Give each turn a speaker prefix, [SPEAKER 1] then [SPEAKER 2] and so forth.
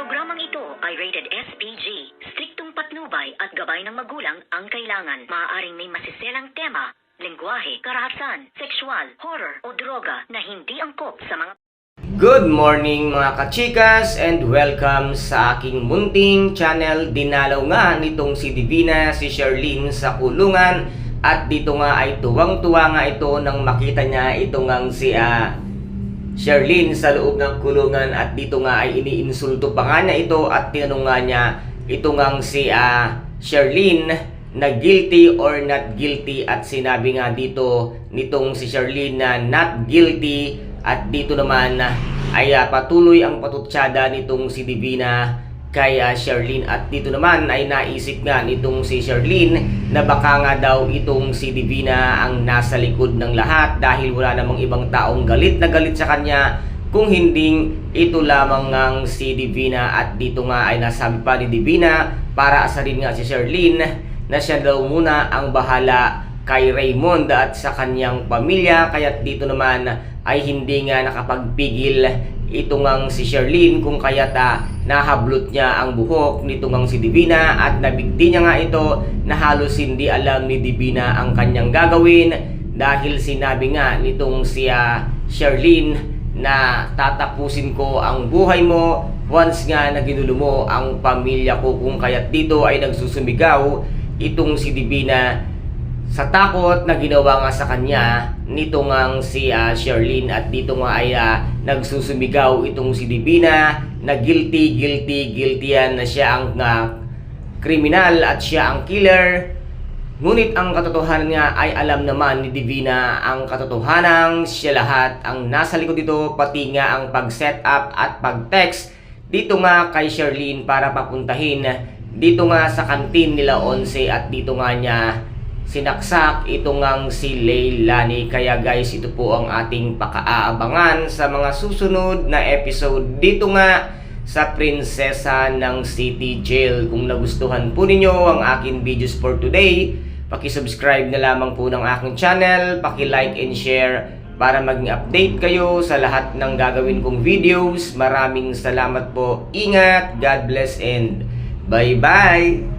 [SPEAKER 1] Programang ito ay rated SPG. Striktong patnubay at gabay ng magulang ang kailangan. Maaaring may masiselang tema, lengguwahe, karahasan, sexual, horror o droga na hindi angkop sa mga...
[SPEAKER 2] Good morning mga kachikas and welcome sa aking munting channel. Dinalaw nga nitong si Divina, si Sherlyn sa kulungan at dito nga ay tuwang-tuwa nga ito nang makita niya ito ngang si Sherlyn sa loob ng kulungan at dito nga ay iniinsulto pa nga niya ito at tinanong nga niya ito ngang si Sherlyn na guilty or not guilty at sinabi nga dito nitong si Sherlyn na not guilty at dito naman ay patuloy ang patutsada nitong si Divina kay Sherlyn at dito naman ay naisip nga nitong si Sherlyn na baka nga daw itong si Divina ang nasa likod ng lahat dahil wala namang ibang taong galit na galit sa kanya kung hindi ito lamang ngang si Divina at dito nga ay nasabi pa ni Divina para asarin nga si Sherlyn na siya daw muna ang bahala kay Raymond at sa kanyang pamilya kaya dito naman ay hindi nga nakapagpigil ito ngang si Sherlyn kung kaya't nahablot niya ang buhok nito ngang si Divina at nabigti niya nga ito na halos hindi alam ni Divina ang kanyang gagawin dahil sinabi nga nitong si Sherlyn na tatapusin ko ang buhay mo once nga na ginulo mo ang pamilya ko kung kaya't dito ay nagsusumigaw itong si Divina sa takot na ginawa nga sa kanya nito ngang si Sherlyn at dito nga ay nagsusumigaw itong si Divina na guilty yan na siya ang kriminal at siya ang killer. Ngunit ang katotohanan nga ay alam naman ni Divina ang katotohanan siya lahat ang nasa likod dito pati nga ang pag-set up at pag-text dito nga kay Sherlyn para papuntahin dito nga sa kantin nila Onse at dito nga niya sinaksak ito ngang si Leilani. Kaya guys, ito po ang ating pakaabangan sa mga susunod na episode dito nga sa Prinsesa ng City Jail. Kung nagustuhan po ninyo ang aking videos for today, paki-subscribe na lamang po ng aking channel, paki-like and share para maging update kayo sa lahat ng gagawin kong videos. Maraming salamat po. Ingat, God bless and bye-bye!